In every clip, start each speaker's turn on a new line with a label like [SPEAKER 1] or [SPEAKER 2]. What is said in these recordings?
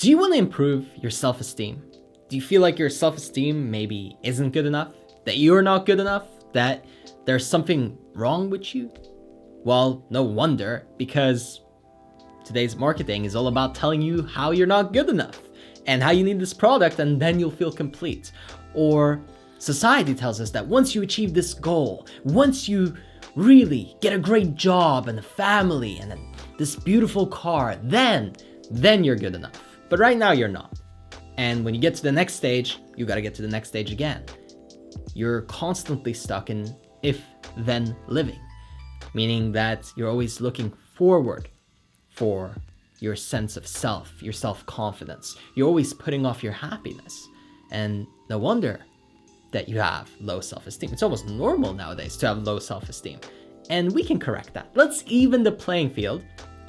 [SPEAKER 1] Do you want to improve your self-esteem? Do you feel like your self-esteem maybe isn't good enough? That you're not good enough? That there's something wrong with you? Well, no wonder, because today's marketing is all about telling you how you're not good enough and how you need this product and then you'll feel complete. Or society tells us that once you achieve this goal, once you really get a great job and a family and this beautiful car, then you're good enough. But right now you're not. And when you get to the next stage, you got to get to the next stage again. You're constantly stuck in if-then living, meaning that you're always looking forward for your sense of self, your self-confidence. You're always putting off your happiness. And no wonder that you have low self-esteem. It's almost normal nowadays to have low self-esteem. And we can correct that. Let's even the playing field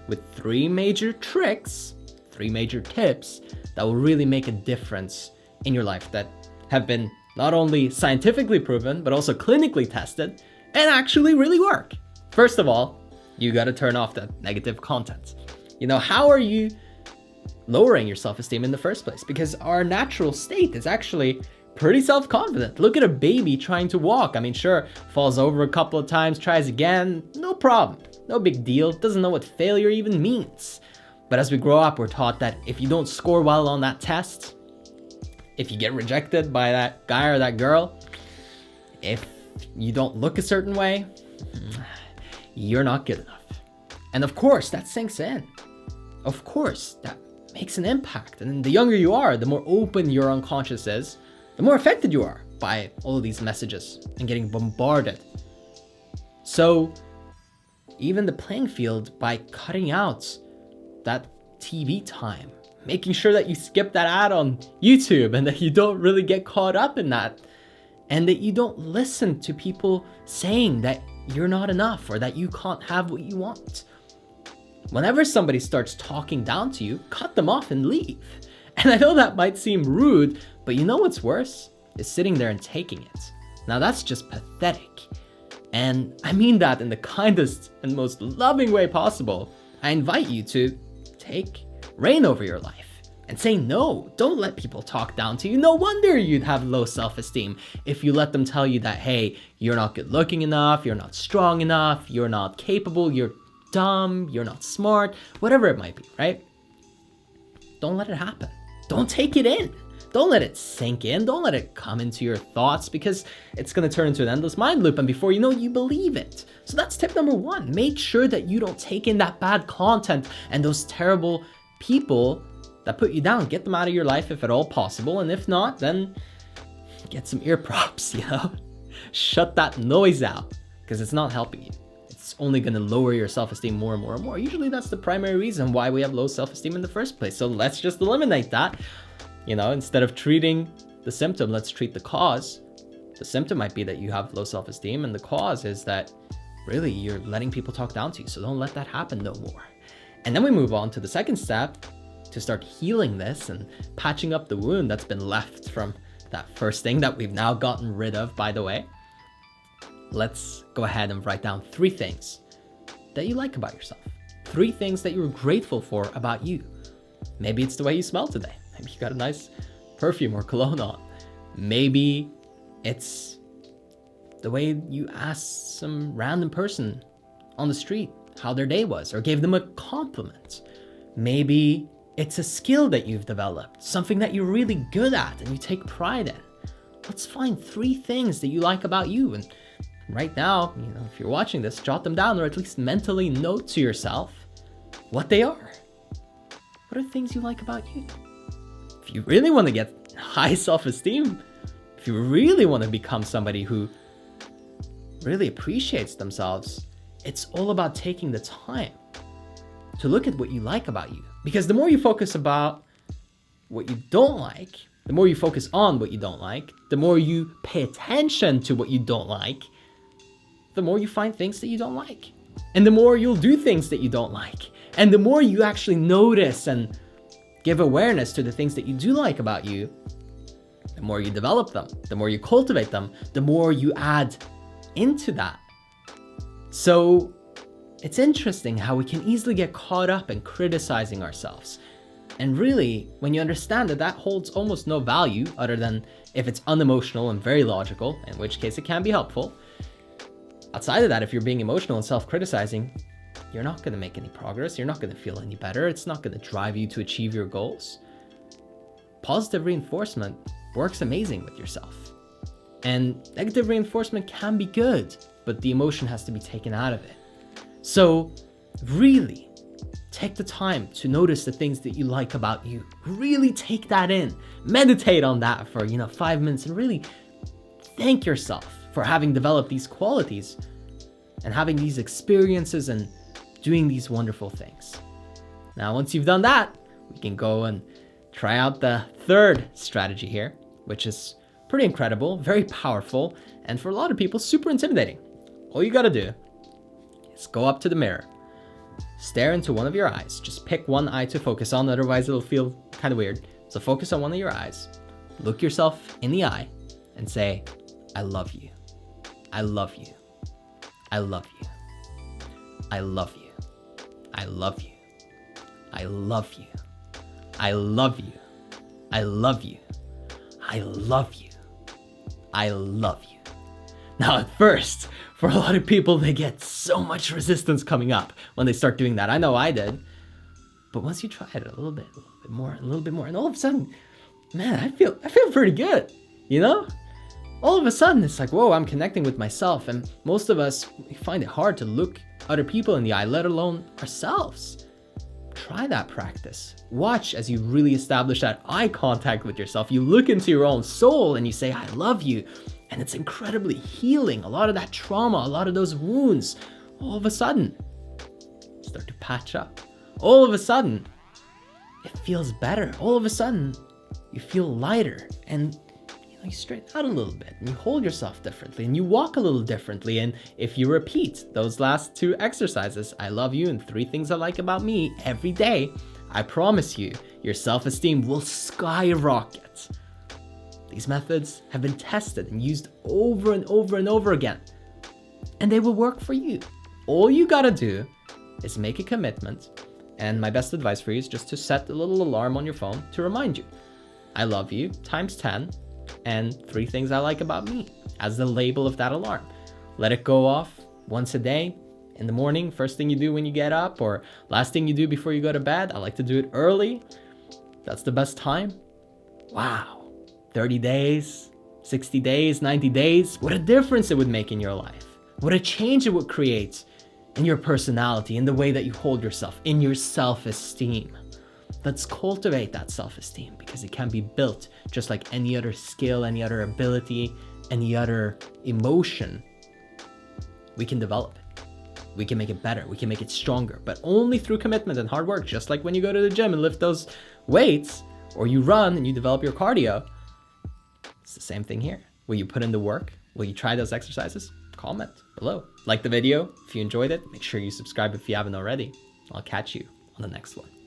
[SPEAKER 1] with 3 major tricks, 3 major tips that will really make a difference in your life, that have been not only scientifically proven, but also clinically tested and actually really work. First of all, you got to turn off the negative content. How are you lowering your self-esteem in the first place? Because our natural state is actually pretty self-confident. Look at a baby trying to walk. Sure, falls over a couple of times, tries again, no problem. No big deal, doesn't know what failure even means. But as we grow up, we're taught that if you don't score well on that test, if you get rejected by that guy or that girl, if you don't look a certain way, you're not good enough. And of course, that sinks in. Of course, that makes an impact. And the younger you are, the more open your unconscious is, the more affected you are by all of these messages and getting bombarded. So even the playing field, by cutting out that TV time, making sure that you skip that ad on YouTube and that you don't really get caught up in that, and that you don't listen to people saying that you're not enough or that you can't have what you want. Whenever somebody starts talking down to you, cut them off and leave. And I know that might seem rude, but you know what's worse? Is sitting there and taking it. Now that's just pathetic. And I mean that in the kindest and most loving way possible. I invite you to take reign over your life and say no. Don't let people talk down to you. No wonder you'd have low self-esteem if you let them tell you that, hey, you're not good looking enough, you're not strong enough, you're not capable, you're dumb, you're not smart, whatever it might be, right? Don't let it happen. Don't take it in. Don't let it sink in. Don't let it come into your thoughts, because it's going to turn into an endless mind loop, and before you know it, you believe it. So that's tip number 1. Make sure that you don't take in that bad content and those terrible people that put you down. Get them out of your life if at all possible, and if not, then get some ear props, Shut that noise out, because it's not helping you. It's only going to lower your self-esteem more and more and more. Usually that's the primary reason why we have low self-esteem in the first place. So let's just eliminate that. Instead of treating the symptom, let's treat the cause. The symptom might be that you have low self-esteem, and the cause is that really you're letting people talk down to you. So don't let that happen no more. And then we move on to the second step to start healing this and patching up the wound that's been left from that first thing that we've now gotten rid of, by the way. Let's go ahead and write down 3 things that you like about yourself. 3 things that you're grateful for about you. Maybe it's the way you smell today. Maybe you got a nice perfume or cologne on. Maybe it's the way you asked some random person on the street how their day was or gave them a compliment. Maybe it's a skill that you've developed, something that you're really good at and you take pride in. Let's find 3 things that you like about you. And right now, if you're watching this, jot them down, or at least mentally note to yourself what they are. What are things you like about you? If you really want to get high self-esteem, if you really want to become somebody who really appreciates themselves, it's all about taking the time to look at what you like about you. Because the more you focus about what you don't like, the more you focus on what you don't like, the more you pay attention to what you don't like, the more you find things that you don't like. And the more you'll do things that you don't like. And the more you actually notice and give awareness to the things that you do like about you, the more you develop them, the more you cultivate them, the more you add into that. So it's interesting how we can easily get caught up in criticizing ourselves. And really, when you understand that that holds almost no value other than if it's unemotional and very logical, in which case it can be helpful. Outside of that, if you're being emotional and self-criticizing, you're not going to make any progress. You're not going to feel any better. It's not going to drive you to achieve your goals. Positive reinforcement works amazing with yourself. And negative reinforcement can be good, but the emotion has to be taken out of it. So really take the time to notice the things that you like about you. Really take that in. Meditate on that for, 5 minutes and really thank yourself for having developed these qualities and having these experiences and doing these wonderful things. Now, once you've done that, we can go and try out the third strategy here, which is pretty incredible, very powerful, and for a lot of people, super intimidating. All you gotta do is go up to the mirror, stare into one of your eyes. Just pick one eye to focus on, otherwise it'll feel kind of weird. So focus on one of your eyes, look yourself in the eye, and say, I love you. I love you. I love you. I love you. I love you. I love you. I love you. I love you. I love you. I love you. Now, at first, for a lot of people, they get so much resistance coming up when they start doing that. I know I did. But once you try it a little bit more, and all of a sudden, man, I feel pretty good, All of a sudden, it's like, whoa, I'm connecting with myself. And most of us, we find it hard to look other people in the eye, let alone ourselves. Try that practice. Watch as you really establish that eye contact with yourself. You look into your own soul and you say, I love you. And it's incredibly healing. A lot of that trauma, a lot of those wounds, all of a sudden, start to patch up. All of a sudden, it feels better. All of a sudden, you feel lighter and you straighten out a little bit and you hold yourself differently and you walk a little differently. And if you repeat those last 2 exercises, I love you and 3 things I like about me every day, I promise you, your self-esteem will skyrocket. These methods have been tested and used over and over and over again, and they will work for you. All you gotta do is make a commitment. And my best advice for you is just to set a little alarm on your phone to remind you. I love you times 10. And 3 things I like about me as the label of that alarm. Let it go off once a day, in the morning, first thing you do when you get up, or last thing you do before you go to bed. I like to do it early. That's the best time. Wow. 30 days, 60 days, 90 days. What a difference it would make in your life. What a change it would create in your personality, in the way that you hold yourself, in your self-esteem. Let's cultivate that self-esteem because it can be built just like any other skill, any other ability, any other emotion. We can develop it. We can make it better. We can make it stronger, but only through commitment and hard work. Just like when you go to the gym and lift those weights, or you run and you develop your cardio. It's the same thing here. Will you put in the work? Will you try those exercises? Comment below. Like the video if you enjoyed it. Make sure you subscribe if you haven't already. I'll catch you on the next one.